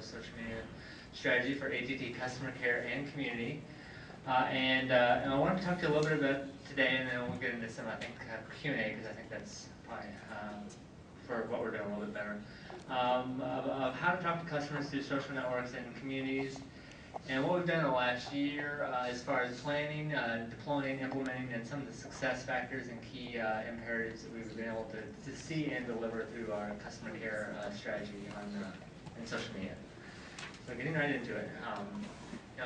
social media strategy for AT&T customer care and community. And I want to talk to you a little bit about today, and then we'll get into some, I think, Q&A, because I think that's probably for what we're doing a little bit better. Of how to talk to customers through social networks and communities, and what we've done in the last year as far as planning, deploying, implementing, and some of the success factors and key imperatives that we've been able to see and deliver through our customer care strategy in social media. So getting right into it.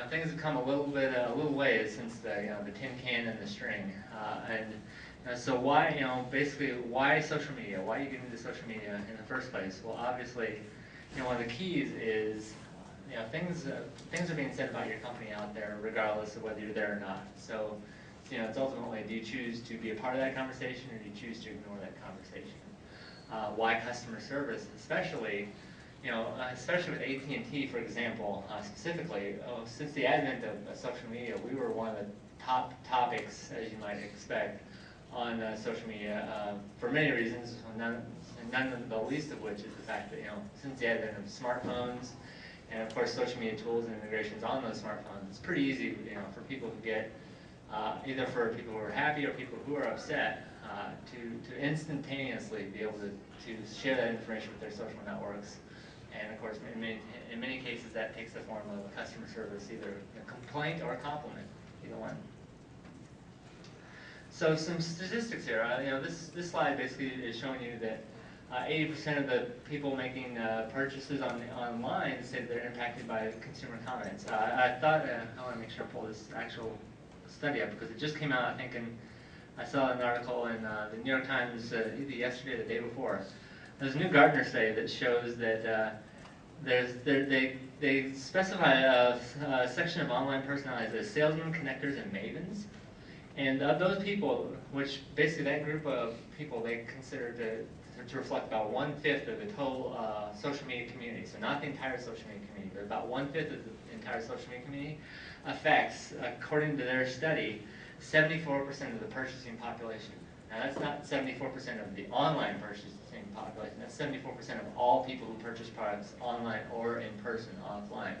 Things have come a little ways since the tin can and the string, so why, basically, why social media? Why are you getting into social media in the first place? Well, obviously, one of the keys is, things are being said about your company out there, regardless of whether you're there or not. So, it's ultimately, do you choose to be a part of that conversation, or do you choose to ignore that conversation? Why customer service, especially with AT&T, for example, specifically, since the advent of social media, we were one of the top topics, as you might expect, on social media for many reasons, none the least of which is the fact that, since the advent of smartphones, and of course social media tools and integrations on those smartphones, it's pretty easy, for people who get, either for people who are happy or people who are upset, to instantaneously be able to share that information with their social networks. And of course, in many cases, that takes the form of customer service, either a complaint or a compliment, either one. So some statistics here. This slide basically is showing you that 80% of the people making purchases online say they're impacted by consumer comments. I thought, I want to make sure I pull this actual study up, because it just came out, I think, and I saw an article in the New York Times either yesterday or the day before. There's a new Gartner study that shows that they specify a section of online personalities as salesmen, connectors, and mavens. And of those people, which basically that group of people they consider to reflect about 1/5 of the total social media community, so not the entire social media community, but about 1/5 of the entire social media community, affects, according to their study, 74% of the purchasing population. Now that's not 74% of the online purchasing population, that's 74% of all people who purchase products online or in person, offline.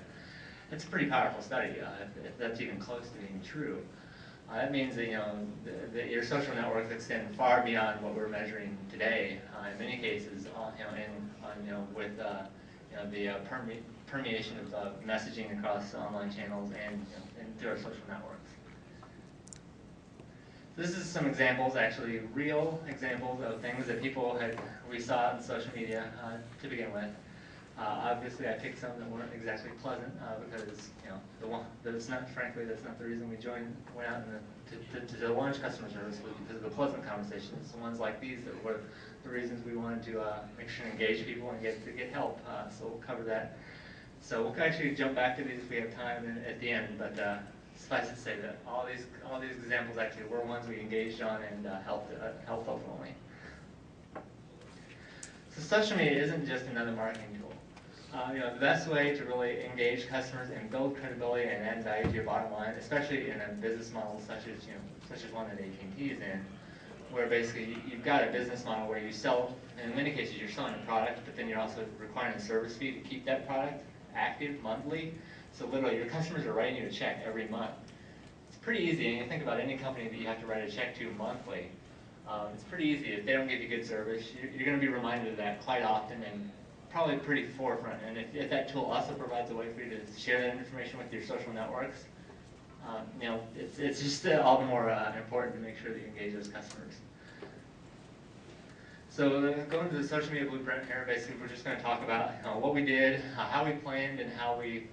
That's a pretty powerful study, if that's even close to being true. That means that, your social networks extend far beyond what we're measuring today. In many cases, with the permeation of messaging across online channels and through our social networks. This is some examples, actually real examples of things that we saw in social media to begin with. Obviously, I picked some that weren't exactly pleasant because frankly, that's not the reason we went out to launch customer service, was because of the pleasant conversations. The ones like these that were the reasons we wanted to make sure to engage people and get help. So we'll cover that. So we'll actually jump back to these if we have time at the end. But suffice it to say that all these examples actually were ones we engaged on and helped ultimately. So social media isn't just another marketing tool. The best way to really engage customers and build credibility and add value to your bottom line, especially in a business model such as one that AT&T is in, where basically you've got a business model where you sell, in many cases you're selling a product, but then you're also requiring a service fee to keep that product active monthly. So literally your customers are writing you a check every month. It's pretty easy, and you think about any company that you have to write a check to monthly. It's pretty easy. If they don't give you good service, you're going to be reminded of that quite often, and probably pretty forefront. And if that tool also provides a way for you to share that information with your social networks, it's just all the more important to make sure that you engage those customers. So going to the social media blueprint here, basically we're just going to talk about what we did, how we planned, and how we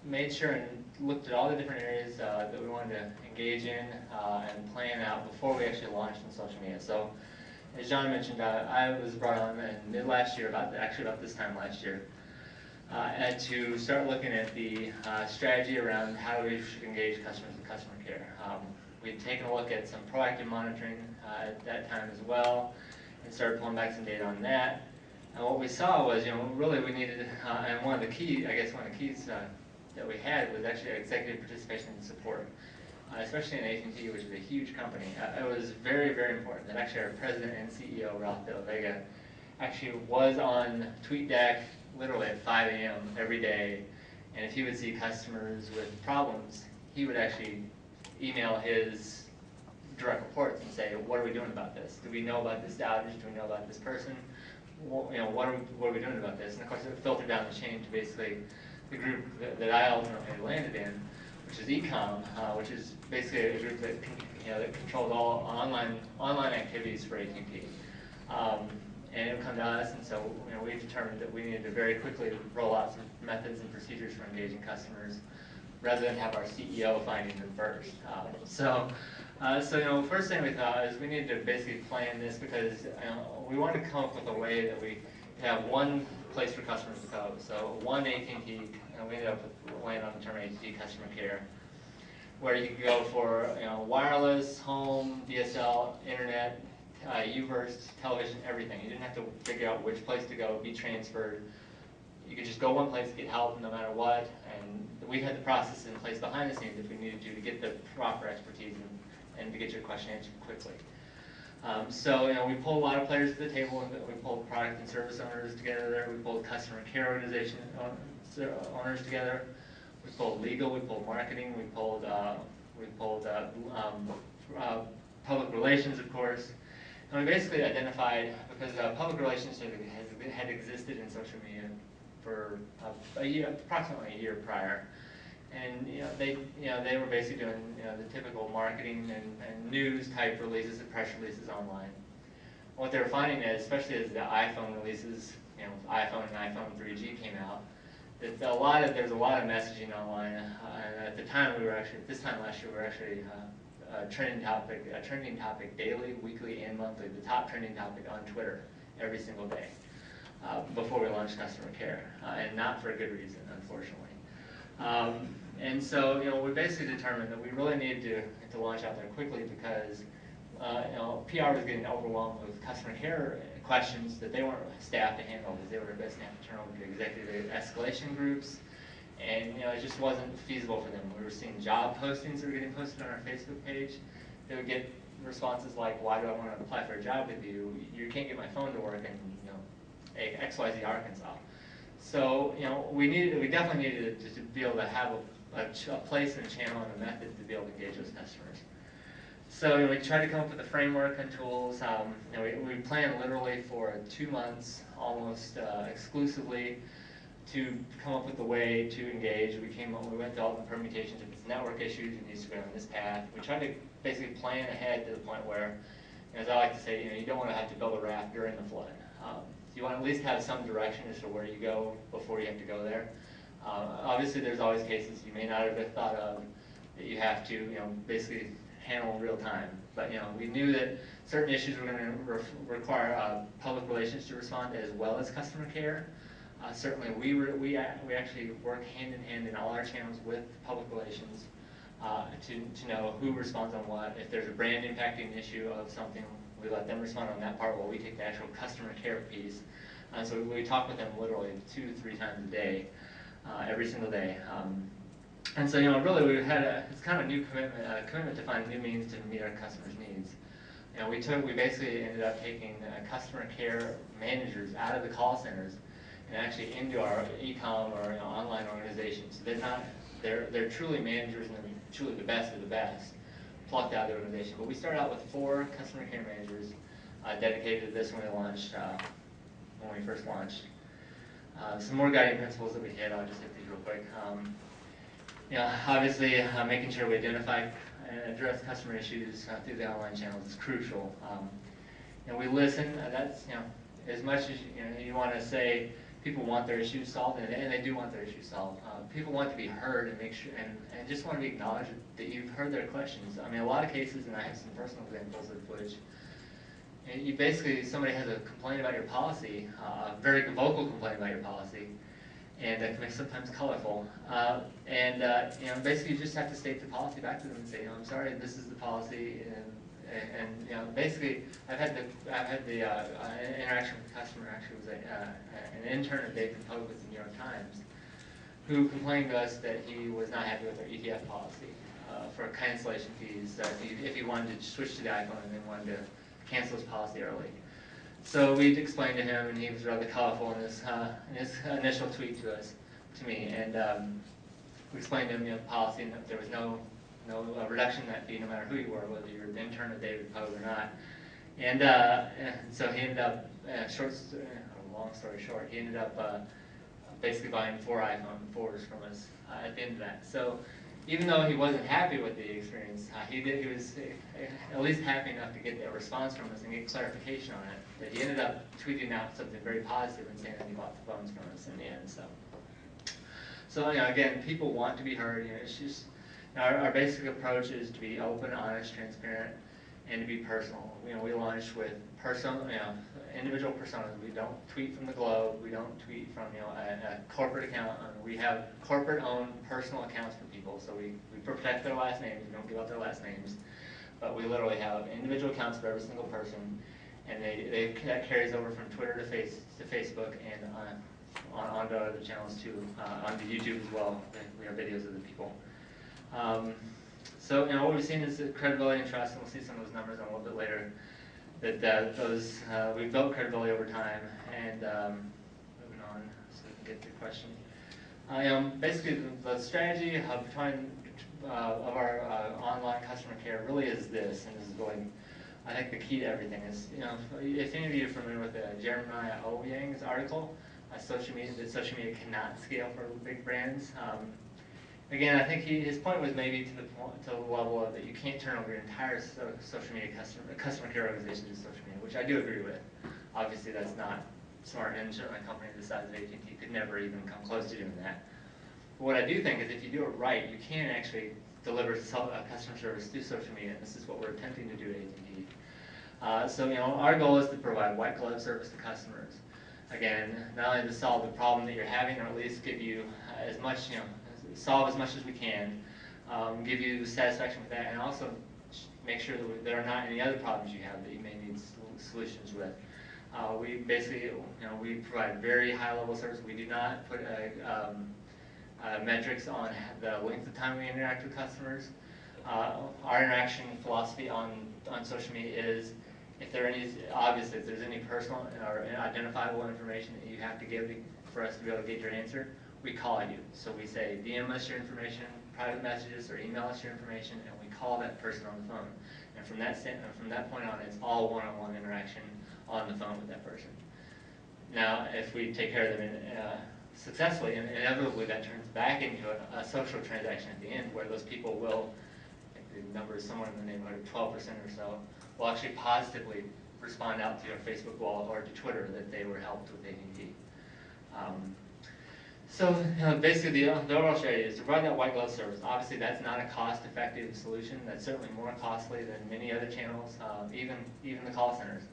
made sure and looked at all the different areas that we wanted to engage in and plan out before we actually launched in social media. So, as John mentioned, I was brought on in mid-last year, about this time last year, and to start looking at the strategy around how we should engage customers with customer care. We'd taken a look at some proactive monitoring at that time as well, and started pulling back some data on that. And what we saw was, really we needed, and one of the keys that we had was actually executive participation and support. Especially in AT&T, which is a huge company. It was very, very important that actually our president and CEO, Ralph De La Vega, actually was on TweetDeck literally at 5 a.m. every day, and if he would see customers with problems, he would actually email his direct reports and say, what are we doing about this? Do we know about this outage? Do we know about this person? Well, what are we doing about this? And of course, it would filter down the chain to basically the group that I ultimately landed in, which is Ecom, which is basically a group that that controls all online activities for AT&T. And it would come to us, and so we determined that we needed to very quickly roll out some methods and procedures for engaging customers, rather than have our CEO finding them first. So first thing we thought is we needed to basically plan this because we wanted to come up with a way that we have one place for customers to go. So one AT&T, we ended up with landing on the term AT&T customer care, where you could go for wireless, home, DSL, internet, UVerse, television, everything. You didn't have to figure out which place to go, be transferred. You could just go one place, get help no matter what, and we had the process in place behind the scenes if we needed to get the proper expertise and to get your question answered quickly. So we pulled a lot of players to the table, and we pulled product and service owners together, we pulled customer care organization owners together, we pulled legal, we pulled marketing, we pulled public relations, of course. And we basically identified, because public relations had existed in social media for approximately a year prior, and they were basically doing the typical marketing and news type releases and press releases online. What they were finding is, especially as the iPhone releases, iPhone and iPhone 3G came out, that there's a lot of messaging online. At the time this time last year, we were actually a trending topic daily, weekly, and monthly, the top trending topic on Twitter every single day before we launched customer care, and not for a good reason, unfortunately. And so we basically determined that we really needed to launch out there quickly because PR was getting overwhelmed with customer care questions that they weren't staffed to handle, because they were basically have to turn over to executive escalation groups. And it just wasn't feasible for them. We were seeing job postings that were getting posted on our Facebook page. They would get responses like, "Why do I want to apply for a job with you? You can't get my phone to work in XYZ Arkansas." So we definitely needed to be able to have a place and a channel and a method to be able to engage those customers. So we tried to come up with a framework and tools. We planned literally for 2 months, almost exclusively, to come up with a way to engage. We went to all the permutations. If it's network issues, it needs to go on this path. We tried to basically plan ahead to the point where, as I like to say, you don't want to have to build a raft during the flood. You want to at least have some direction as to where you go before you have to go there. Obviously, there's always cases you may not have thought of that you have to, basically handle in real time. But we knew that certain issues were going to require public relations to respond as well as customer care. Certainly, we actually work hand in hand in all our channels with public relations to know who responds on what. If there's a brand impacting issue of something, we let them respond on that part while we take the actual customer care piece. So we talk with them literally 2-3 times a day, every single day. And so really it's kind of a new commitment to find new means to meet our customers' needs. We basically ended up taking customer care managers out of the call centers and actually into our e-com or online organizations. So they're truly managers, and they're truly the best of the best plucked out of the organization. But we started out with 4 customer care managers dedicated to this when we first launched. Some more guiding principles that we hit. I'll just hit these real quick. Obviously, making sure we identify and address customer issues through the online channels is crucial. We listen. That's as much as you want to say. People want their issues solved, and they do want their issues solved. People want to be heard and make sure, and just want to be acknowledged that you've heard their questions. I mean, a lot of cases, and I have some personal examples of which, somebody has a complaint about your policy, a very vocal complaint about your policy, and that can be sometimes colorful. Basically, you just have to state the policy back to them and say, I'm sorry, this is the policy, and basically, I've had the interaction with the customer. Actually, was an intern at Dayton Pope with the New York Times, who complained to us that he was not happy with our ETF policy for cancellation fees if he wanted to switch to the iPhone and then wanted to cancel his policy early. So we explained to him, and he was rather colorful in his initial tweet to me, and we explained to him, policy, and that there was no reduction in that fee, no matter who you were, whether you're the intern of David Pogue or not. And so he ended up, long story short, he ended up basically buying 4 iPhone 4s from us at the end of that. So even though he wasn't happy with the experience, he was at least happy enough to get a response from us and get clarification on it, that he ended up tweeting out something very positive and saying that he bought the phones from us in the end. So again, people want to be heard. It's just our basic approach is to be open, honest, transparent, and to be personal. We launch with individual personas. We don't tweet from the Globe. We don't tweet from a corporate account. We have corporate-owned personal accounts for people, so we protect their last names. We don't give out their last names, but we literally have individual accounts for every single person, and that carries over from Twitter to Facebook and onto other channels too, onto YouTube as well. We have videos of the people. So what we've seen is credibility and trust, and we'll see some of those numbers a little bit later. We've built credibility over time, and moving on so we can get to the question. Basically, the strategy of our online customer care really is this, and this is really, I think, the key to everything. Is if any of you are familiar with Jeremiah Owyang's article, social media cannot scale for big brands. Again, I think his point was maybe to the level of that you can't turn over your entire social media customer care organization to social media, which I do agree with. Obviously, that's not smart, and certainly a company the size of AT&T could never even come close to doing that. But what I do think is if you do it right, you can actually deliver customer service through social media, and this is what we're attempting to do at AT&T. So our goal is to provide white glove service to customers. Again, not only to solve the problem that you're having, or at least give you as much, solve as much as we can, give you satisfaction with that, and also make sure that there are not any other problems you have that you may need solutions with. We basically, we provide very high-level service. We do not put metrics on the length of time we interact with customers. Our interaction philosophy on social media is if there's any personal or identifiable information that you have to give for us to be able to get your answer, we call you. So we say, DM us your information, private messages, or email us your information, and we call that person on the phone. And from that point on, it's all one-on-one interaction on the phone with that person. Now, if we take care of them successfully, and inevitably that turns back into a social transaction at the end, where those people will, I think the number is somewhere in the neighborhood of 12% or so, will actually positively respond out to your Facebook wall or to Twitter that they were helped with AT&T. So basically the overall strategy is to provide that white glove service. Obviously that's not a cost-effective solution. That's certainly more costly than many other channels, even the call centers.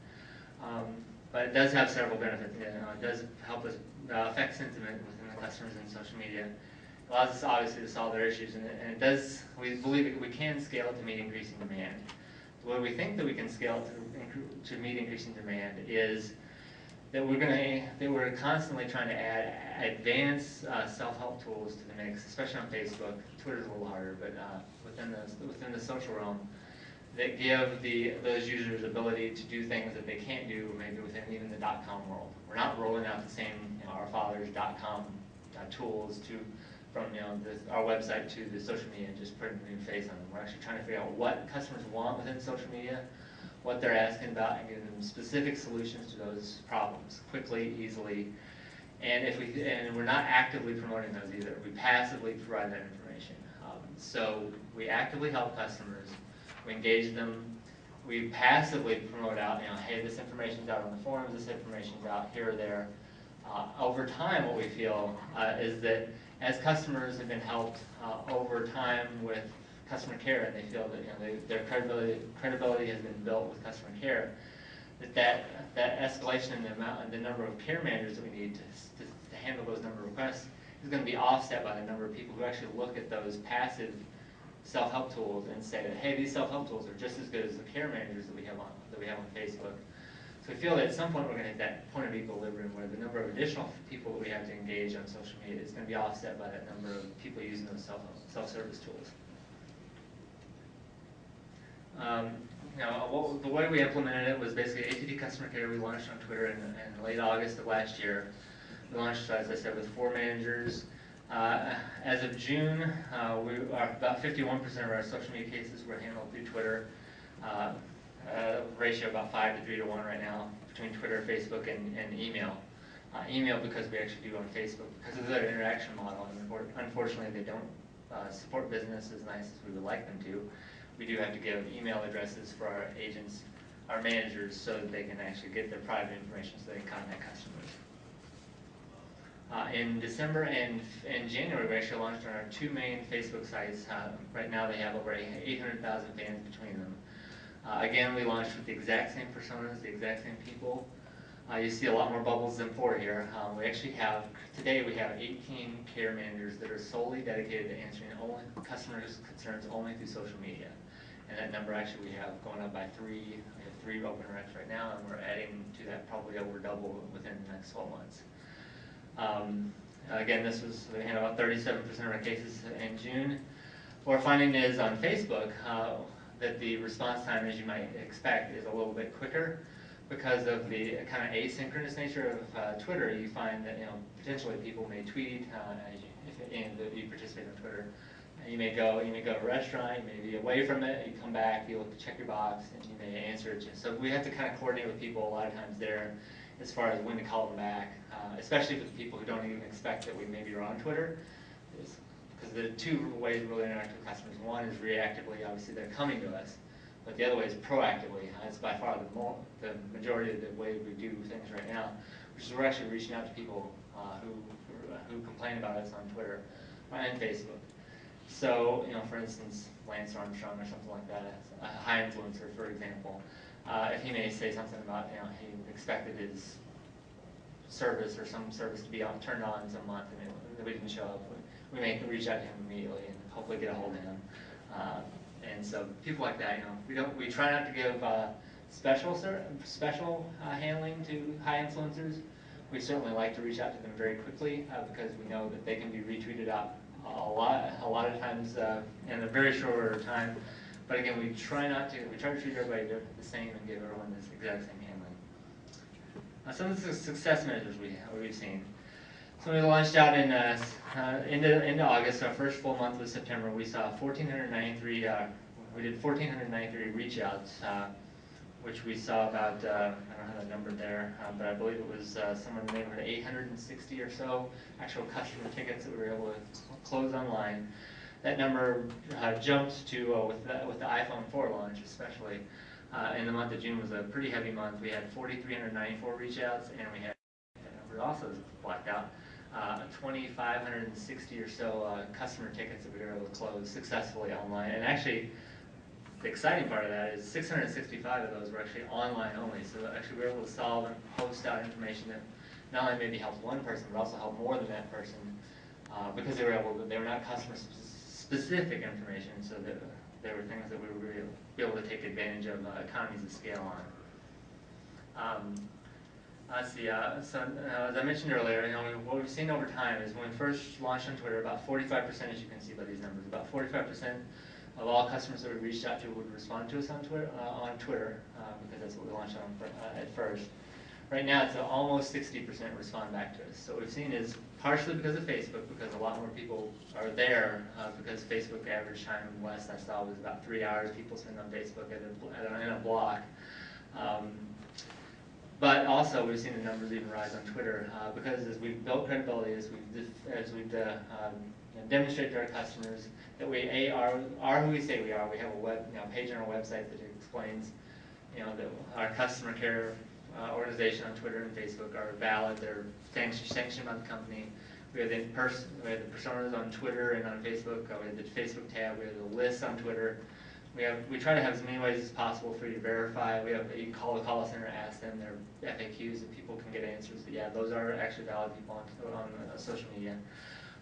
But it does have several benefits. It does help us affect sentiment within the customers in social media. It allows us obviously to solve their issues, and it does. We believe that we can scale it to meet increasing demand. The way we think that we can scale it to meet increasing demand is that we're constantly trying to add advanced self-help tools to the mix, especially on Facebook. Twitter's a little harder, but within the social realm, that give those users ability to do things that they can't do maybe within even the .com world. We're not rolling out the same our father's .com tools from our website to the social media and just putting a new face on them. We're actually trying to figure out what customers want within social media, what they're asking about, and giving them specific solutions to those problems quickly, easily. And we're not actively promoting those either. We passively provide that information. So we actively help customers. We engage them. We passively promote out, hey, this information's out on the forums, this information's out here or there. Over time, what we feel is that as customers have been helped over time with customer care, and they feel that their credibility has been built with customer care, that escalation in the number of care managers that we need to handle those number of requests is going to be offset by the number of people who actually look at those passive self-help tools and say that, hey, these self-help tools are just as good as the care managers that we have on Facebook. So we feel that at some point we're going to hit that point of equilibrium where the number of additional people that we have to engage on social media is going to be offset by that number of people using those self-service tools. the way we implemented it was basically ATT Customer Care. We launched on Twitter in late August of last year. We launched, as I said, with 4 managers. As of June, we are about 51% of our social media cases were handled through Twitter. Ratio about 5 to 3 to 1 right now between Twitter, Facebook, and email. Email because we actually do on Facebook because of their interaction model, and unfortunately they don't support business as nice as we would like them to. We do have to give email addresses for our agents, our managers, so that they can actually get their private information so they can contact customers. In December and January, we actually launched on our 2 main Facebook sites. Right now they have over 800,000 fans between them. Again, we launched with the exact same personas, the exact same people. You see a lot more bubbles than 4 here. We actually have, today we have 18 care managers that are solely dedicated to answering only customers' concerns only through social media. And that number actually we have going up by 3. We have 3 open recs right now, and we're adding to that probably over double within the next 12 months. Again, we had about 37% of our cases in June. What we're finding is on Facebook that the response time, as you might expect, is a little bit quicker because of the kind of asynchronous nature of Twitter. You find that potentially people may tweet if you participate on Twitter. You may go to a restaurant, you may be away from it, you come back, you'll check your box, and you may answer it. So we have to kind of coordinate with people a lot of times there as far as when to call them back, especially with people who don't even expect that we maybe are on Twitter. Because there are 2 ways we really interact with customers. One is reactively, obviously they're coming to us, but the other way is proactively. It's by far the majority of the way we do things right now, which is we're actually reaching out to people who complain about us on Twitter and Facebook. So, for instance, Lance Armstrong or something like that, a high influencer, for example, if he may say something about, he expected his service or some service to be turned on some month and we didn't show up, we may reach out to him immediately and hopefully get a hold of him. And so people like that, we try not to give special handling to high influencers. We certainly like to reach out to them very quickly because we know that they can be retweeted out a lot of times in a very short order of time. But again, we try to treat everybody the same and give everyone this exact same handling. Some of the success measures we've seen. So we launched out in into August. Our first full month was September. We saw 1,493. We did 1,493 reach outs, which we saw about I don't have the number there, but I believe it was somewhere in the neighborhood of 860 or so actual customer tickets that we were able to close online. That number jumped to with the iPhone 4 launch, especially in the month of June was a pretty heavy month. We had 4,394 reach outs, and we had that number also blacked out. 2,560 or so customer tickets that we were able to close successfully online. And actually, the exciting part of that is 665 of those were actually online only. So actually we were able to solve and post out information that not only maybe helped one person, but also helped more than that person because they were not customer specific information. So there were things that we were be able to take advantage of economies of scale on. Let's see, as I mentioned earlier, what we've seen over time is when we first launched on Twitter, about 45%, as you can see by these numbers, about 45% of all customers that we reached out to would respond to us on Twitter, because that's what we launched on at first. Right now, it's almost 60% respond back to us. So what we've seen is partially because of Facebook, because a lot more people are there, because Facebook average time last I saw was about 3 hours people spend on Facebook in a block. But also, we've seen the numbers even rise on Twitter because as we've built credibility, as we've demonstrated to our customers that we are who we say we are. We have a page on our website that explains, that our customer care organization on Twitter and Facebook are valid. They're sanctioned by the company. We have the personas on Twitter and on Facebook. We have the Facebook tab. We have the list on Twitter. We try to have as many ways as possible for you to verify. You can call the call center, ask them their FAQs, and people can get answers. But yeah, those are actually valid people on social media.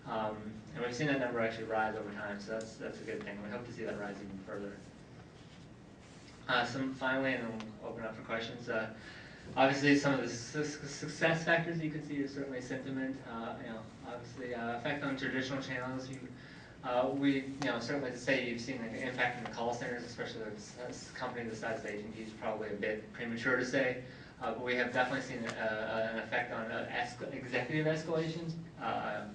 And we've seen that number actually rise over time, so that's a good thing. We hope to see that rise even further. Finally, and then we'll open up for questions. Obviously, some of the success factors you can see is certainly sentiment. Obviously, effect on traditional channels. We, certainly to say you've seen the impact in the call centers, especially a company the size of AT&T, is probably a bit premature to say. But we have definitely seen an effect on executive escalations,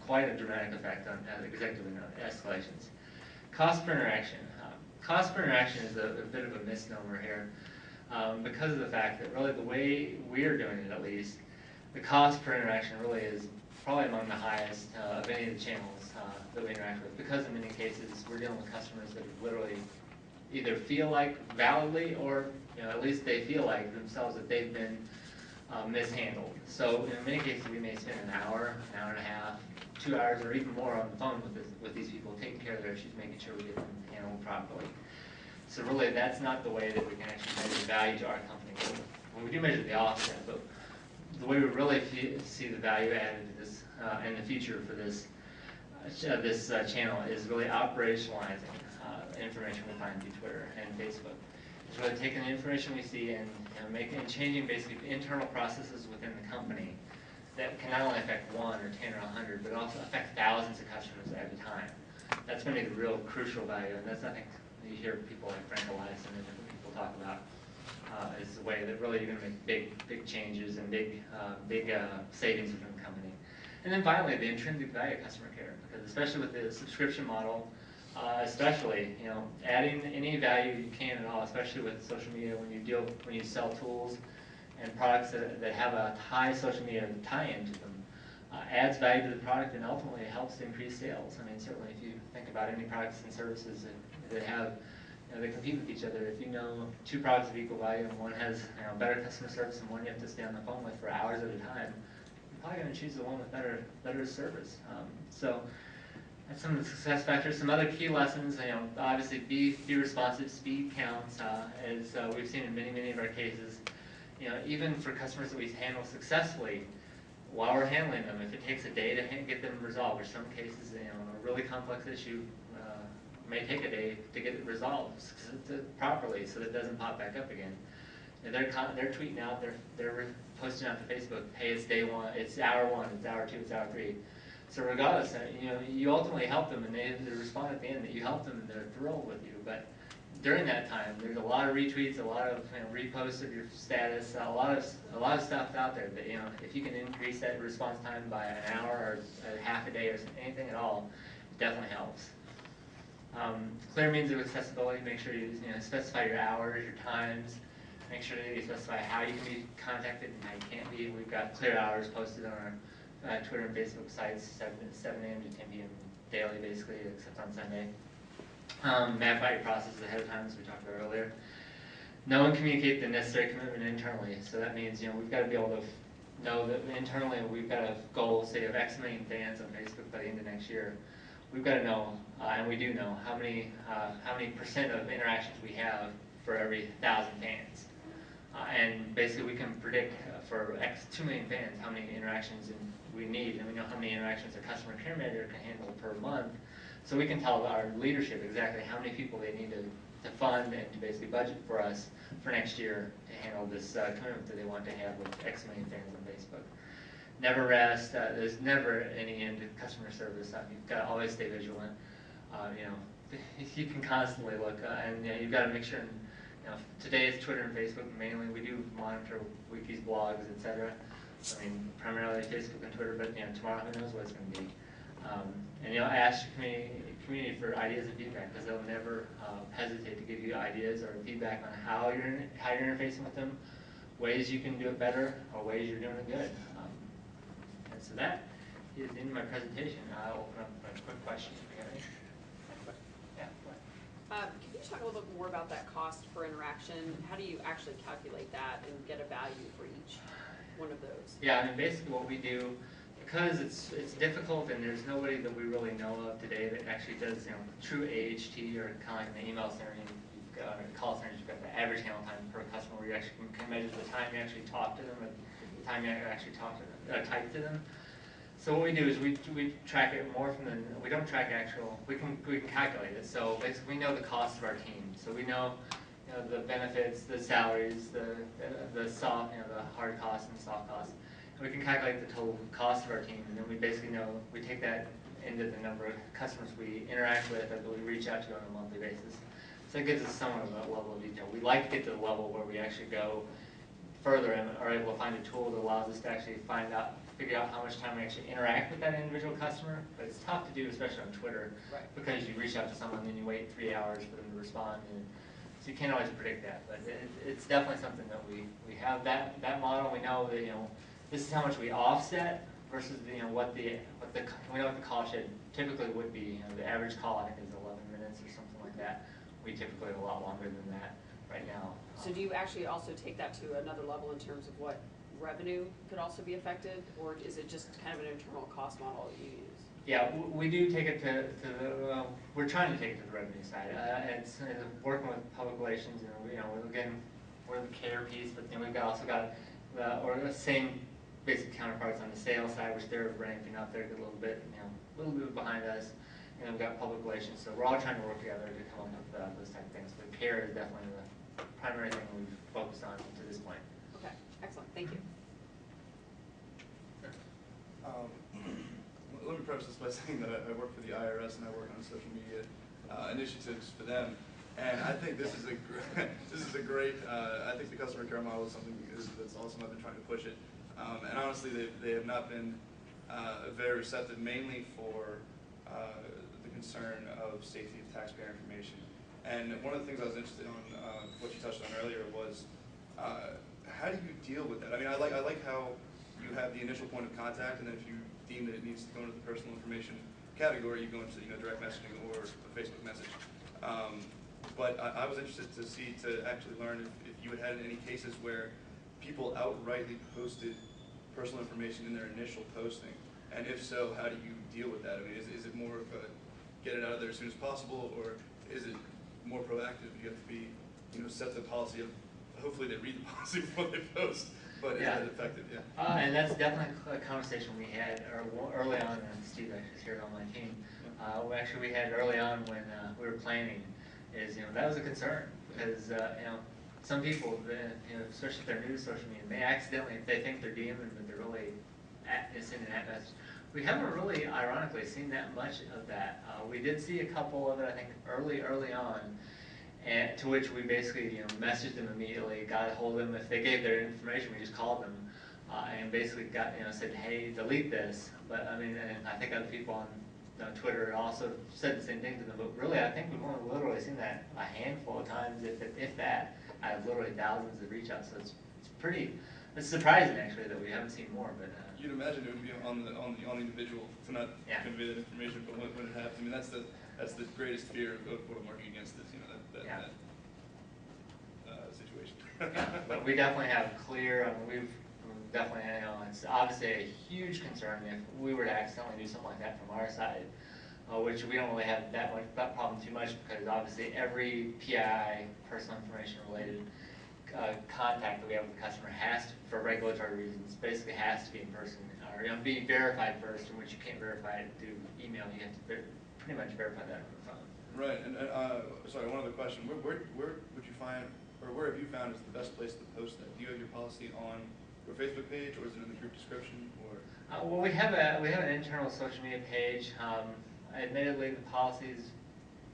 quite a dramatic effect on executive escalations. Cost per interaction. Cost per interaction is a bit of a misnomer here because of the fact that really the way we're doing it, at least, the cost per interaction really is probably among the highest of any of the channels that we interact with, because in many cases we're dealing with customers that literally either feel like validly, or at least they feel like themselves that they've been mishandled. So in many cases we may spend an hour and a half, 2 hours, or even more on the phone with these people, taking care of their issues, making sure we get them handled properly. So really that's not the way that we can actually measure value to our company. Well, we do measure the offset, but the way we really see the value added to this in the future for this channel is really operationalizing information we find through Twitter and Facebook. It's really taking the information we see and changing basically internal processes within the company that can not only affect 1 or 10 or 100, but also affect thousands of customers at a time. That's going to be the real crucial value, and that's, I think, you hear people like Frank Eliason and different people talk about is the way that really you're going to make big changes and big savings within the company. And then finally, the intrinsic value of customer care, because especially with the subscription model, adding any value you can at all, especially with social media when you sell tools and products that have a high social media tie-in to them, adds value to the product and ultimately helps to increase sales. I mean, certainly if you think about any products and services that have, they compete with each other. If you know 2 products of equal value and one has better customer service and one you have to stay on the phone with for hours at a time, you're probably going to choose the one with better service. So that's some of the success factors. Some other key lessons, obviously be responsive, speed counts, as we've seen in many of our cases. Even for customers that we handle successfully, while we're handling them, if it takes a day to get them resolved, or some cases, a really complex issue may take a day to get it resolved properly so that it doesn't pop back up again. And they're tweeting out, they're posting out to Facebook, hey, it's day 1, it's hour 1, it's hour 2, it's hour 3. So regardless, you ultimately help them, and they respond at the end that you helped them, and they're thrilled with you. But during that time, there's a lot of retweets, a lot of reposts of your status, a lot of stuff out there that if you can increase that response time by an hour or half a day or anything at all, it definitely helps. Clear means of accessibility. Make sure you specify your hours, your times. Make sure that you specify how you can be contacted and how you can't be. We've got clear hours posted on our Twitter and Facebook sites, 7 a.m. to 10 p.m. daily, basically, except on Sunday. Map out your process ahead of time, as we talked about earlier. Know and communicate the necessary commitment internally. So that means we've got to be able to know that internally we've got a goal, say, of X million fans on Facebook by the end of next year. We've got to know, and we do know, how many percent of interactions we have for every 1,000 fans. And basically we can predict for 2 million fans how many interactions we need, and we know how many interactions a customer care manager can handle per month. So we can tell our leadership exactly how many people they need to fund and to basically budget for us for next year to handle this commitment that they want to have with X million fans on Facebook. Never rest. There's never any end to customer service. You've got to always stay vigilant. You can constantly look, and you've got to make sure. Today it's Twitter and Facebook mainly. We do monitor wikis, blogs, etc. I mean, primarily Facebook and Twitter, but tomorrow who knows what it's going to be. And ask your community for ideas and feedback, because they'll never hesitate to give you ideas or feedback on how you're interfacing with them, ways you can do it better, or ways you're doing it good. And so that is the end of my presentation. I'll open up for a quick question if you have any. Yeah. Can you talk a little bit more about that cost per interaction? How do you actually calculate that and get a value for each one of those? Yeah, I mean, basically what we do, because it's difficult and there's nobody that we really know of today that actually does true AHT, or kind of like in the email center, you've got call centers, you've got the average handle time per customer where you actually can measure the time you actually talk to them and the time you actually type to them. So what we do is we track it more from we don't track actual, we can calculate it. So basically we know the cost of our team. So we know the benefits, the salaries, the soft, the hard costs and soft costs. And we can calculate the total cost of our team, and then we basically know, we take that into the number of customers we interact with or that we reach out to on a monthly basis. So it gives us somewhat of a level of detail. We like to get to the level where we actually go further and are able to find a tool that allows us to actually figure out how much time we actually interact with that individual customer. But it's tough to do, especially on Twitter, because you reach out to someone and then you wait 3 hours for them to respond. And so you can't always predict that. But it's definitely something that we have that model. We know that, this is how much we offset versus what we know what the call should typically would be. The average call I think is 11 minutes or something like that. We typically have a lot longer than that right now. So do you actually also take that to another level in terms of what revenue could also be affected, or is it just kind of an internal cost model that you use? Yeah, we do take it to the, we're trying to take it to the revenue side. It's working with public relations, we're the care piece, but then we've also got the same basic counterparts on the sales side, which they're ramping up. They're a little bit behind us, and we've got public relations. So we're all trying to work together to come up with those type of things. But care is definitely the primary thing we've focused on to this point. Okay, excellent. Thank you. Let me preface this by saying that I work for the IRS and I work on social media initiatives for them, and I think this is a great. I think the customer care model is something that's awesome. I've been trying to push it, and honestly, they have not been very receptive, mainly for the concern of safety of taxpayer information. And one of the things I was interested on, what you touched on earlier, was how do you deal with that? I mean, I like how you have the initial point of contact, and then if you deem that it needs to go into the personal information category, you go into direct messaging or a Facebook message. But I was interested to actually learn if you had any cases where people outrightly posted personal information in their initial posting, and if so, how do you deal with that? I mean, is it more of a get it out of there as soon as possible, or is it more proactive? You have to be, set the policy of. Hopefully they read the policy before they post. But is that effective? Yeah. And that's definitely a conversation we had early on, and Steve actually is here on my team. We had early on when we were planning, is that was a concern because some people, especially if they're new to social media, may accidentally, if they think they're DMing, but they're really sending that message. We haven't really, ironically, seen that much of that. We did see a couple of it, I think, early on. And to which we basically, messaged them immediately, got a hold of them. If they gave their information, we just called them and basically got, said, hey, delete this. But I mean, and I think other people on Twitter also said the same thing to them. But really, I think we've only literally seen that a handful of times, if that, out of literally thousands of reach outs. So it's surprising actually that we haven't seen more. But you'd imagine it would be on the individual to not convey that information, but when it happens, I mean, that's the greatest fear of what I'm working against is that situation. But we definitely have clear. We've definitely, it's obviously a huge concern if we were to accidentally do something like that from our side, which we don't really have that problem too much because obviously every PII, personal information related contact that we have with the customer has to, for regulatory reasons, basically has to be in person or be verified first, in which you can't verify it through email. You have to pretty much verify that over the phone. Right, and sorry, one other question. Where would you find, or where have you found is the best place to post that? Do you have your policy on your Facebook page, or is it in the group description, or? Well, we have an internal social media page. Admittedly, the policy is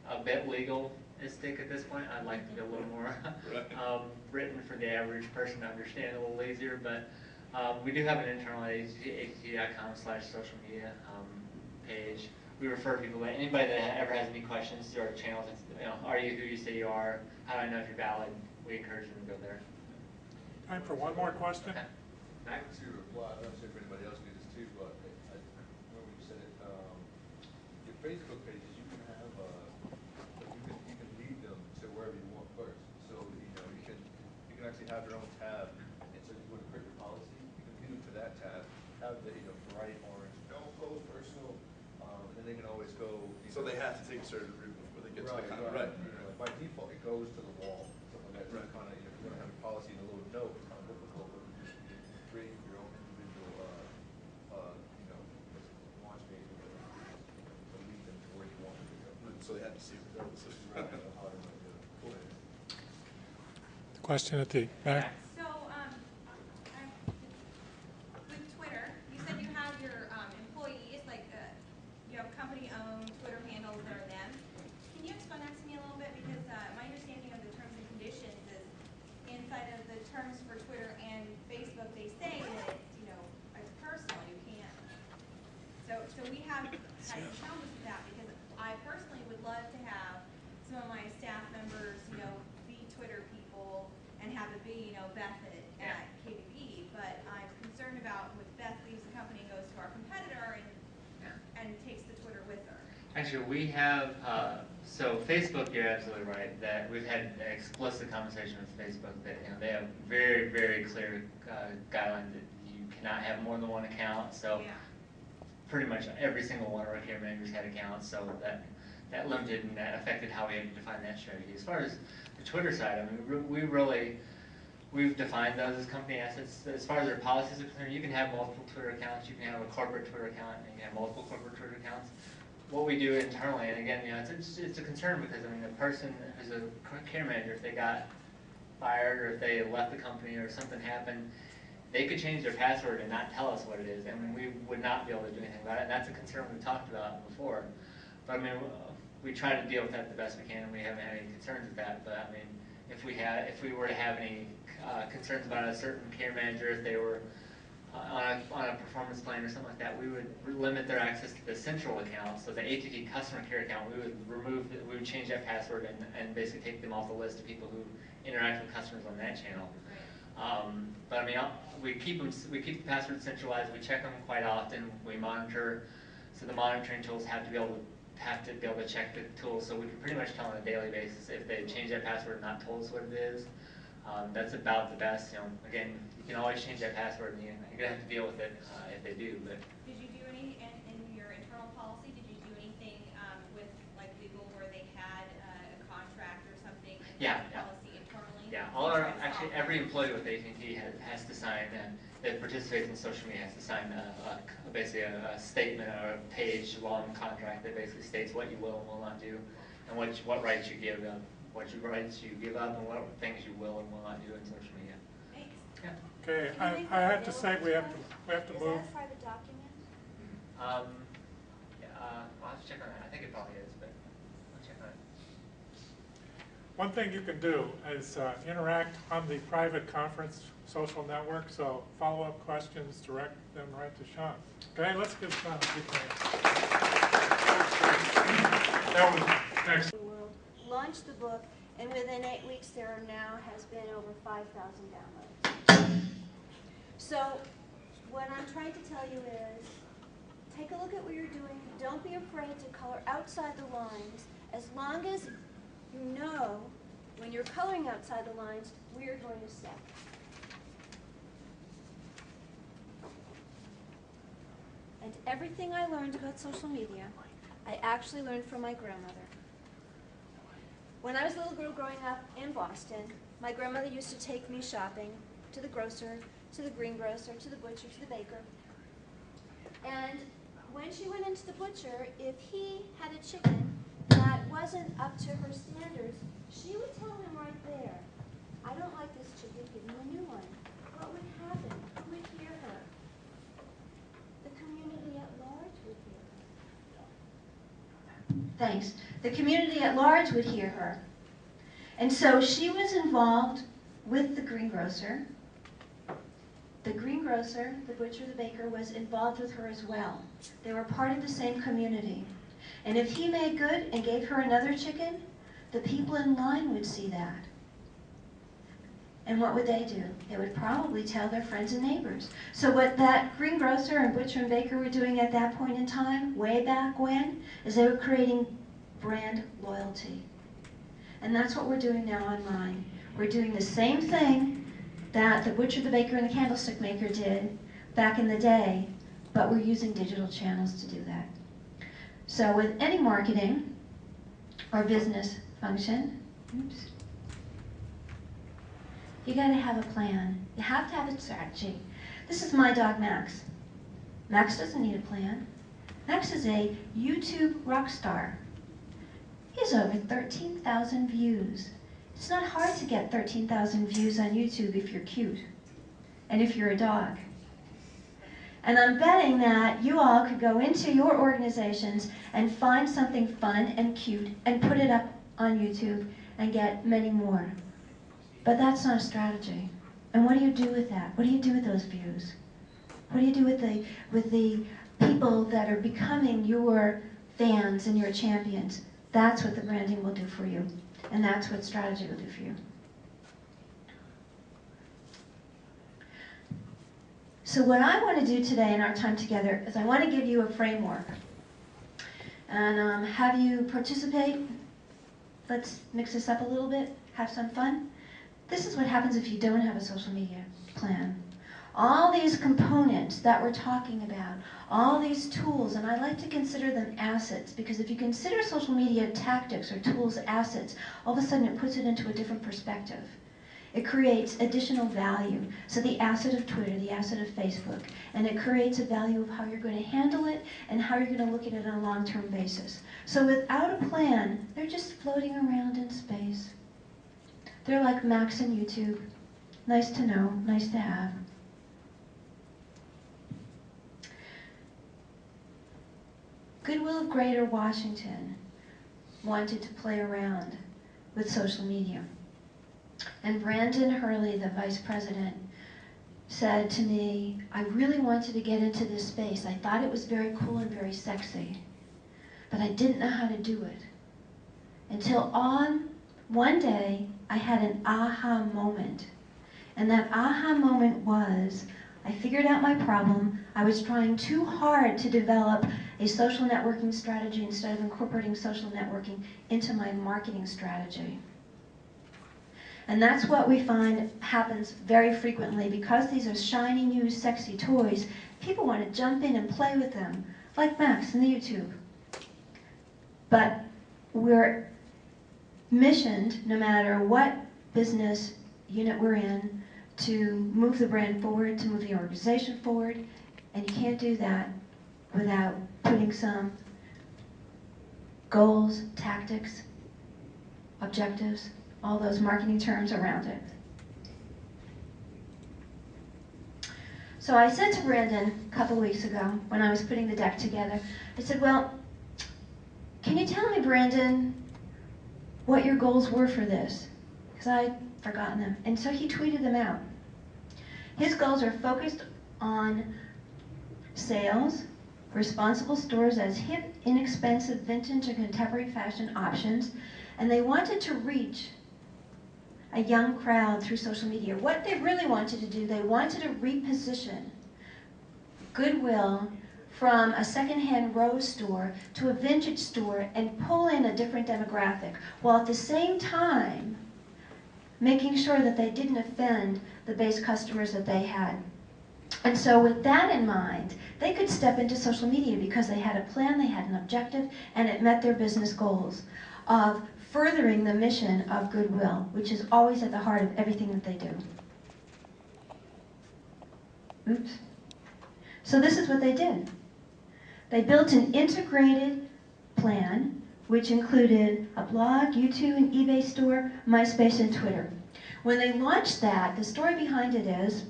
a bit legalistic at this point. I'd like to be a little more written for the average person to understand a little easier, but we do have an internal att.com/social media page. We refer people to anybody that ever has any questions through our channels. Are you who you say you are? How do I know if you're valid? We encourage them to go there. Time for one more question. Okay. Back to, well, I'm not sure if anybody else did this too, but I remember you said it, your Facebook pages, you can have, you can lead them to wherever you want first. So, you can actually have your own tab, and so you want to create your policy, you can lead them to that tab, have the, bright orange, don't post personal, and then they can always go. So they have to take a certain route before they get to the comment. Right. By default, it goes to the wall, something like that. Right. Kind of, if you're going to have a policy in a little note, it's kind of difficult, but you just create your own individual, launch page or whatever, to lead them to where you want them to go. So they have to see regardless of. Right, how they want to do it. Cool. Question at the back. So, with Twitter, you said you have your employees, like you have company had some challenges with that because I personally would love to have some of my staff members, be Twitter people and have it be, Beth at KBB. But I'm concerned about when Beth leaves the company and goes to our competitor and takes the Twitter with her. Actually, we have, so Facebook, you're absolutely right, that we've had explicit conversation with Facebook that, they have very, very clear guidelines that you cannot have more than one account. So pretty much every single one of our care managers had accounts, so that limited and that affected how we had to define that strategy. As far as the Twitter side, I mean, we've defined those as company assets. As far as their policies are concerned, you can have multiple Twitter accounts, you can have a corporate Twitter account, and you can have multiple corporate Twitter accounts. What we do internally, and again, it's a concern because, I mean, the person who's a care manager, if they got fired or if they left the company or something happened, they could change their password and not tell us what it is, and we would not be able to do anything about it. And that's a concern we've talked about before. But I mean, we try to deal with that the best we can, and we haven't had any concerns with that. But I mean, if we were to have any concerns about a certain care manager, if they were on a performance plan or something like that, we would limit their access to the central account. So the ATT customer care account, we would change that password and basically take them off the list of people who interact with customers on that channel. But I mean, we keep the passwords centralized. We check them quite often. We monitor. So the monitoring tools have to be able to check the tools. So we can pretty much tell on a daily basis if they change that password and not told us what it is. That's about the best. Again, you can always change that password, and you're gonna have to deal with it if they do. But Did you do any in your internal policy? Did you do anything with like Google where they had a contract or something? Policy internally. Yeah, actually every employee with AT&T has to sign, that participates in social media has to sign basically a statement or a page-long contract that basically states what you will and will not do, and what rights you give up. What rights you give up and what things you will and will not do in social media. Thanks. Yeah. Okay, I have to say we have to move. Is that a private document? I'll have to check on that. I think it probably is, but I'll check on it. One thing you can do is interact on the private conference social network, so follow-up questions, direct them right to Sean. Okay, let's give Sean a big hand. That was next. Launched the book, and within 8 weeks there has been over 5,000 downloads. So what I'm trying to tell you is, take a look at what you're doing. Don't be afraid to color outside the lines. As long as you know when you're coloring outside the lines, we are going to set. And everything I learned about social media, I actually learned from my grandmother. When I was a little girl growing up in Boston, my grandmother used to take me shopping to the grocer, to the greengrocer, to the butcher, to the baker. And when she went into the butcher, if he had a chicken that wasn't up to her standards, she would tell him right there, I don't like this chicken, give me a new one. What would happen? Who would hear her? The community at large would hear her. Thanks. The community at large would hear her. And so she was involved with the greengrocer. The greengrocer, the butcher, the baker, was involved with her as well. They were part of the same community. And if he made good and gave her another chicken, the people in line would see that. And what would they do? They would probably tell their friends and neighbors. So what that greengrocer and butcher and baker were doing at that point in time, way back when, is they were creating brand loyalty. And that's what we're doing now online. We're doing the same thing that the butcher, the baker, and the candlestick maker did back in the day, but we're using digital channels to do that. So with any marketing or business function, you gotta have a plan. You have to have a strategy. This is my dog, Max. Max doesn't need a plan. Max is a YouTube rock star. He has over 13,000 views. It's not hard to get 13,000 views on YouTube if you're cute and if you're a dog. And I'm betting that you all could go into your organizations and find something fun and cute and put it up on YouTube and get many more. But that's not a strategy. And what do you do with that? What do you do with those views? What do you do with the people that are becoming your fans and your champions. That's what the branding will do for you. And that's what strategy will do for you. So what I want to do today in our time together is I want to give you a framework and have you participate. Let's mix this up a little bit, have some fun. This is what happens if you don't have a social media plan. All these components that we're talking about, all these tools, and I like to consider them assets, because if you consider social media tactics or tools assets, all of a sudden it puts it into a different perspective. It creates additional value. So the asset of Twitter, the asset of Facebook, and it creates a value of how you're going to handle it and how you're going to look at it on a long-term basis. So without a plan, they're just floating around in space. They're like Macs and YouTube. Nice to know, nice to have. Goodwill of Greater Washington wanted to play around with social media. And Brandon Hurley, the vice president, said to me, I really wanted to get into this space. I thought it was very cool and very sexy, but I didn't know how to do it. Until on one day, I had an aha moment. And that aha moment was, I figured out my problem. I was trying too hard to develop a social networking strategy instead of incorporating social networking into my marketing strategy. And that's what we find happens very frequently. Because these are shiny, new, sexy toys, people want to jump in and play with them, like Max and the YouTube. But we're missioned, no matter what business unit we're in, to move the brand forward, to move the organization forward, and you can't do that without putting some goals, tactics, objectives, all those marketing terms around it. So I said to Brandon a couple weeks ago when I was putting the deck together, I said, well, can you tell me, Brandon, what your goals were for this? Because I'd forgotten them. And so he tweeted them out. His goals are focused on sales, responsible stores as hip, inexpensive, vintage, and contemporary fashion options, and they wanted to reach a young crowd through social media. What they really wanted to do, they wanted to reposition Goodwill from a secondhand Rose store to a vintage store and pull in a different demographic, while at the same time making sure that they didn't offend the base customers that they had. And so with that in mind, they could step into social media because they had a plan, they had an objective, and it met their business goals of furthering the mission of Goodwill, which is always at the heart of everything that they do. Oops. So this is what they did. They built an integrated plan, which included a blog, YouTube, and eBay store, MySpace, and Twitter. When they launched that, the story behind it is,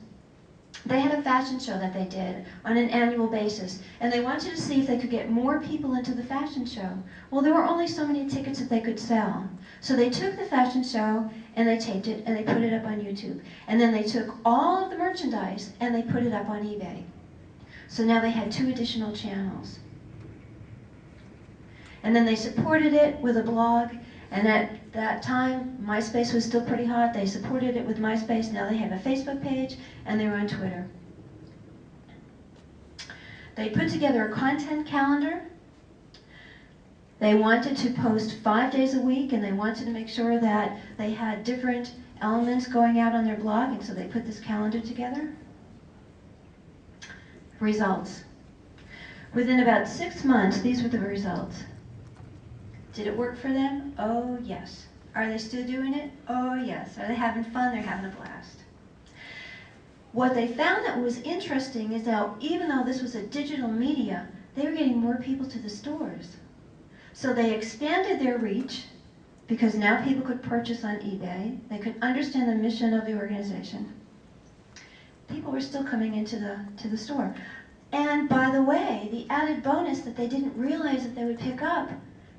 they had a fashion show that they did on an annual basis, and they wanted to see if they could get more people into the fashion show. Well, there were only so many tickets that they could sell. So they took the fashion show, and they taped it, and they put it up on YouTube. And then they took all of the merchandise, and they put it up on eBay. So now they had 2 additional channels. And then they supported it with a blog, and at that time, MySpace was still pretty hot. They supported it with MySpace. Now they have a Facebook page, and they're on Twitter. They put together a content calendar. They wanted to post 5 days a week, and they wanted to make sure that they had different elements going out on their blog, and so they put this calendar together. Results. Within about 6 months, these were the results. Did it work for them? Oh, yes. Are they still doing it? Oh, yes. Are they having fun? They're having a blast. What they found that was interesting is that even though this was a digital media, they were getting more people to the stores. So they expanded their reach because now people could purchase on eBay. They could understand the mission of the organization. People were still coming into the store. And by the way, the added bonus that they didn't realize that they would pick up,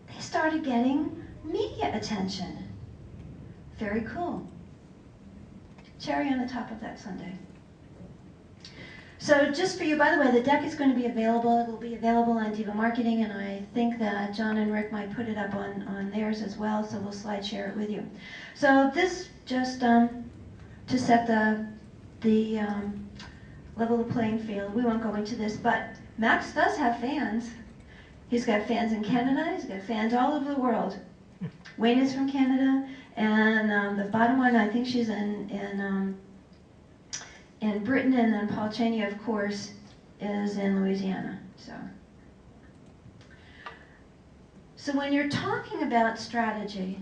they started getting media attention. Very cool. Cherry on the top of that sundae. So just for you, by the way, the deck is going to be available. It will be available on Diva Marketing, and I think that John and Rick might put it up on theirs as well, so we'll slide share it with you. So this just to set the level the playing field. We won't go into this, but Max does have fans. He's got fans in Canada. He's got fans all over the world. Wayne is from Canada, and the bottom one, I think she's in Britain, and then Paul Cheney, of course, is in Louisiana. So when you're talking about strategy,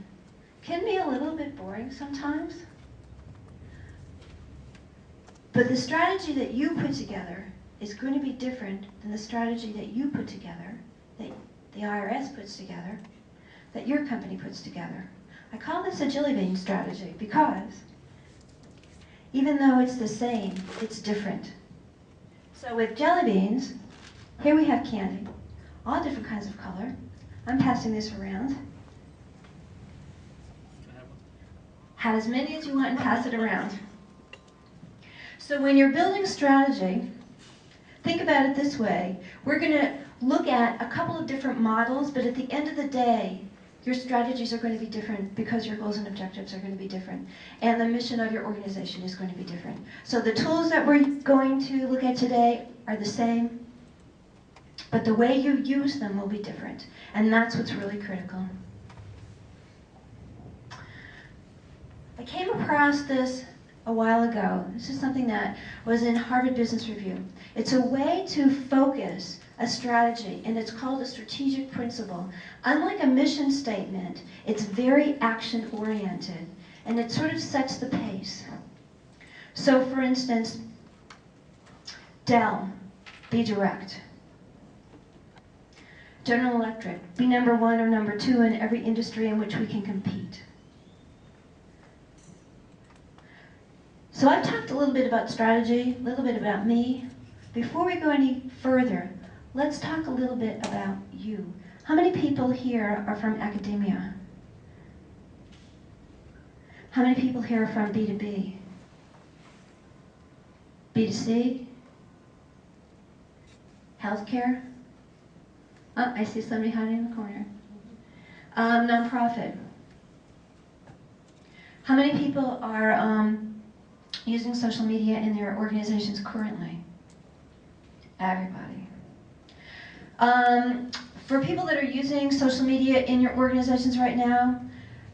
it can be a little bit boring sometimes. But the strategy that you put together is going to be different than the strategy that you put together, that the IRS puts together, that your company puts together. I call this a jelly bean strategy because even though it's the same, it's different. So with jelly beans, here we have candy, all different kinds of color. I'm passing this around. Have as many as you want and pass it around. So when you're building strategy, think about it this way. We're going to look at a couple of different models, but at the end of the day, your strategies are going to be different because your goals and objectives are going to be different. And the mission of your organization is going to be different. So the tools that we're going to look at today are the same, but the way you use them will be different. And that's what's really critical. I came across this a while ago. This is something that was in Harvard Business Review. It's a way to focus a strategy, and it's called a strategic principle. Unlike a mission statement, it's very action-oriented, and it sort of sets the pace. So for instance, Dell, be direct. General Electric, be number 1 or number 2 in every industry in which we can compete. So I've talked a little bit about strategy, a little bit about me. Before we go any further, let's talk a little bit about you. How many people here are from academia? How many people here are from B2B? B2C? Healthcare? Oh, I see somebody hiding in the corner. Nonprofit. How many people are using social media in their organizations currently? Everybody. For people that are using social media in your organizations right now,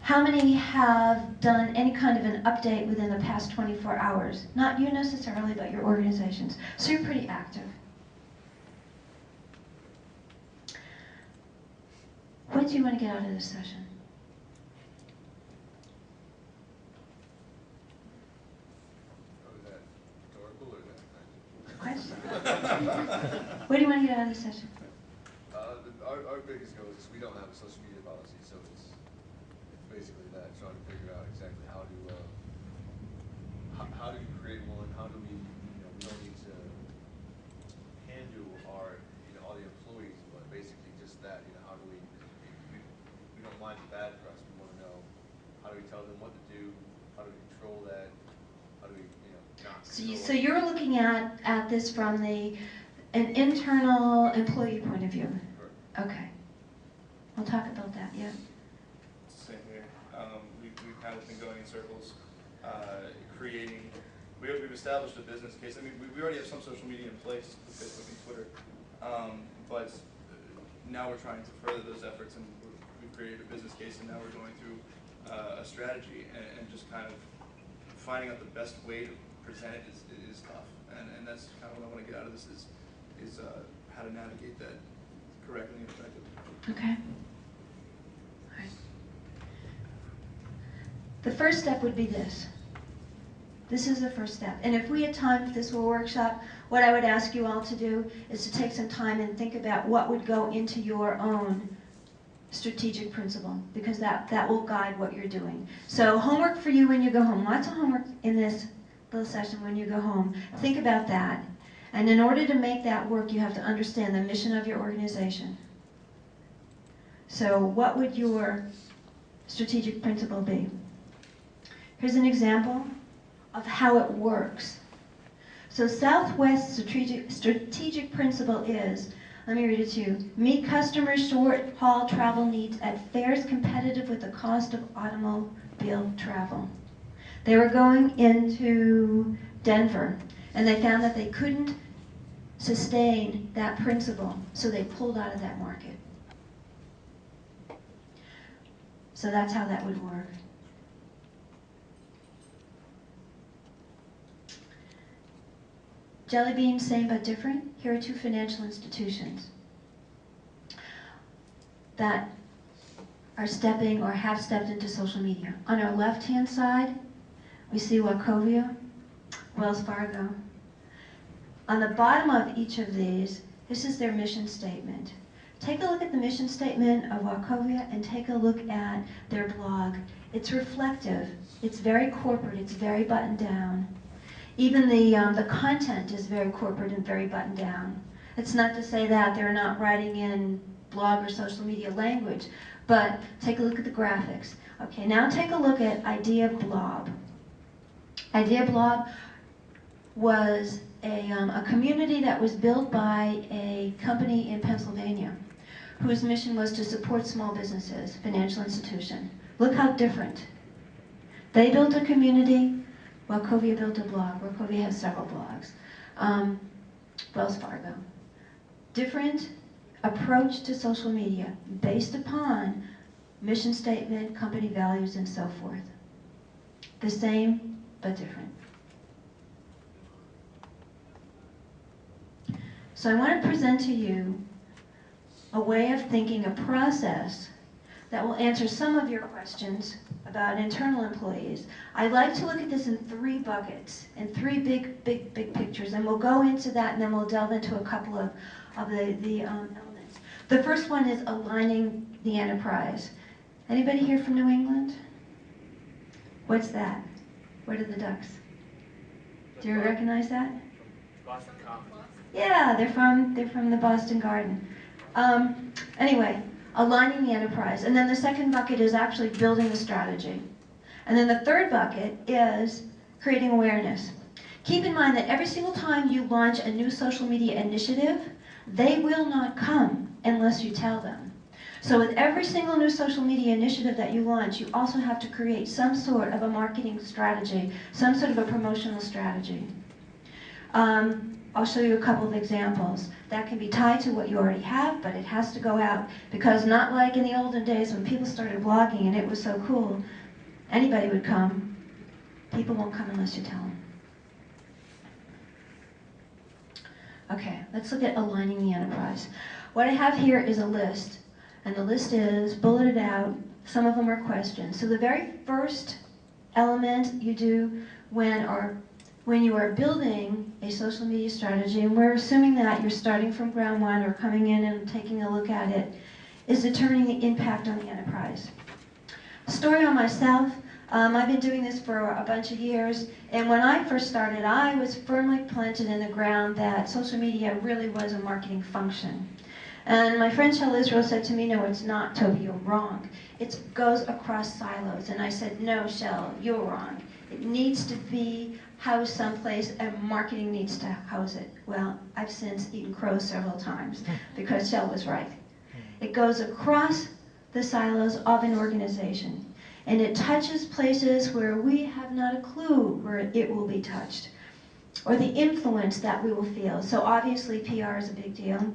how many have done any kind of an update within the past 24 hours? Not you necessarily, but your organizations. So you're pretty active. What do you want to get out of this session? Oh, is that rhetorical or is that Question? What do you want to get out of this session? Our biggest goal is we don't have a social media policy, so it's basically that, trying to figure out exactly how do you create one, how do we, we don't need to handle our, all the employees, but basically just that, how do we don't mind the bad press, we want to know, how do we tell them what to do, how do we control that, how do we, not control. So you're looking at this from an internal employee point of view. Okay. We'll talk about that, yeah. Same here. We've kind of been going in circles, creating. We've established a business case. I mean, we already have some social media in place, with Facebook and Twitter, but now we're trying to further those efforts, and we've created a business case, and now we're going through a strategy, and just kind of finding out the best way to present it is tough, and that's kind of what I want to get out of this is how to navigate that correctly and effectively. Okay. All right. The first step would be this. This is the first step. And if we had time, if this were a workshop, what I would ask you all to do is to take some time and think about what would go into your own strategic principle, because that will guide what you're doing. So homework for you when you go home. Lots of homework in this little session when you go home. Think about that. And in order to make that work, you have to understand the mission of your organization. So what would your strategic principle be? Here's an example of how it works. So Southwest's strategic principle is, let me read it to you, meet customers' short-haul travel needs at fares competitive with the cost of automobile travel. They were going into Denver, and they found that they couldn't sustain that principle, so they pulled out of that market. So that's how that would work. Jelly Bean, same but different. Here are two financial institutions that are stepping or have stepped into social media. On our left-hand side, we see Wachovia, Wells Fargo. On the bottom of each of these, this is their mission statement. Take a look at the mission statement of Wachovia and take a look at their blog. It's reflective, it's very corporate, it's very buttoned down. Even the content is very corporate and very buttoned down. It's not to say that they're not writing in blog or social media language, but take a look at the graphics. Okay, now take a look at Idea Blob. Idea Blob was a community that was built by a company in Pennsylvania whose mission was to support small businesses, financial institution. Look how different. They built a community, Wachovia built a blog. Wachovia has several blogs. Wells Fargo. Different approach to social media based upon mission statement, company values, and so forth. The same, but different. So I want to present to you a way of thinking, a process that will answer some of your questions about internal employees. I like to look at this in three buckets, in three big pictures, and we'll go into that and then we'll delve into a couple of the elements. The first one is aligning the enterprise. Anybody here from New England? What's that? What are the Ducks? Do you recognize that? Boston Common. Yeah, they're from the Boston Garden. Anyway, aligning the enterprise. And then the second bucket is actually building the strategy. And then the third bucket is creating awareness. Keep in mind that every single time you launch a new social media initiative, they will not come unless you tell them. So with every single new social media initiative that you launch, you also have to create some sort of a marketing strategy, some sort of a promotional strategy. I'll show you a couple of examples. That can be tied to what you already have, but it has to go out, because not like in the olden days when people started blogging and it was so cool, anybody would come. People won't come unless you tell them. Okay, let's look at aligning the enterprise. What I have here is a list, and the list is bulleted out. Some of them are questions. So the very first element you do when you are building a social media strategy, and we're assuming that you're starting from ground one or coming in and taking a look at it, is determining the impact on the enterprise. Story on myself, I've been doing this for a bunch of years, and when I first started, I was firmly planted in the ground that social media really was a marketing function. And my friend Shell Israel said to me, no, it's not, Toby, you're wrong. It goes across silos. And I said, no, Shell, you're wrong. It needs to be housed someplace, and marketing needs to house it. Well, I've since eaten crow several times because Shell was right. It goes across the silos of an organization, and it touches places where we have not a clue where it will be touched, or the influence that we will feel. So obviously PR is a big deal.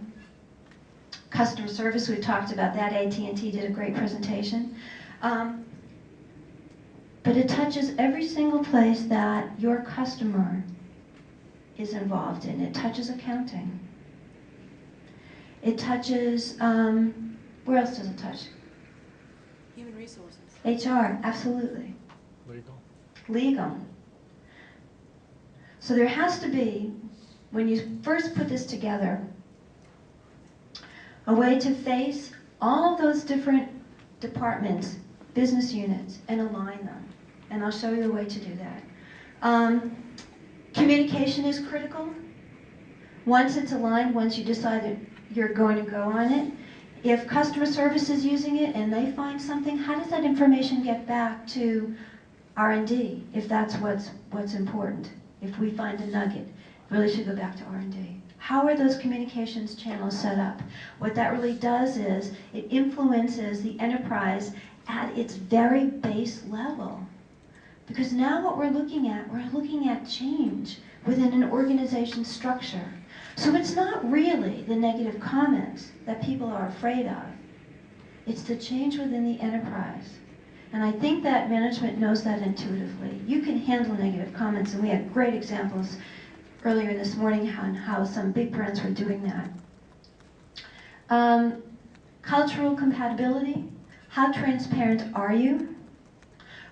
Customer service, we've talked about that. AT&T did a great presentation. But it touches every single place that your customer is involved in. It touches accounting. It touches, where else does it touch? Human resources. HR, absolutely. Legal. So there has to be, when you first put this together, a way to face all of those different departments, business units, and align them. And I'll show you a way to do that. Communication is critical. Once it's aligned, once you decide that you're going to go on it, if customer service is using it and they find something, how does that information get back to R&D, if that's what's important? If we find a nugget, really should go back to R&D. How are those communications channels set up? What that really does is it influences the enterprise at its very base level. Because now what we're looking at change within an organization's structure. So it's not really the negative comments that people are afraid of. It's the change within the enterprise. And I think that management knows that intuitively. You can handle negative comments, and we had great examples earlier this morning on how some big brands were doing that. Cultural compatibility. How transparent are you?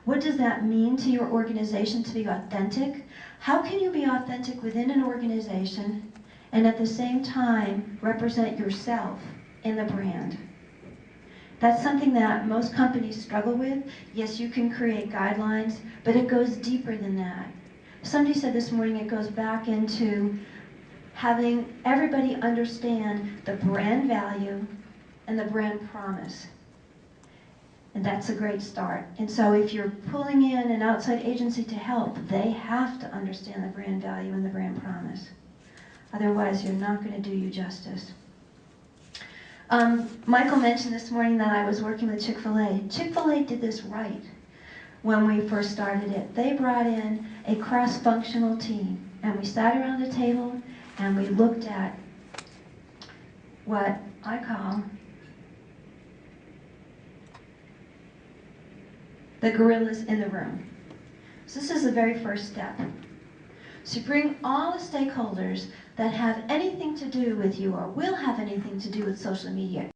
What does that mean to your organization to be authentic? How can you be authentic within an organization and at the same time represent yourself in the brand? That's something that most companies struggle with. Yes, you can create guidelines, but it goes deeper than that. Somebody said this morning it goes back into having everybody understand the brand value and the brand promise. And that's a great start. And so if you're pulling in an outside agency to help, they have to understand the brand value and the brand promise. Otherwise, you're not going to do you justice. Michael mentioned this morning that I was working with Chick-fil-A. Chick-fil-A did this right when we first started it. They brought in a cross-functional team, and we sat around a table and we looked at what I call the gorillas in the room. So this is the very first step. So bring all the stakeholders that have anything to do with you or will have anything to do with social media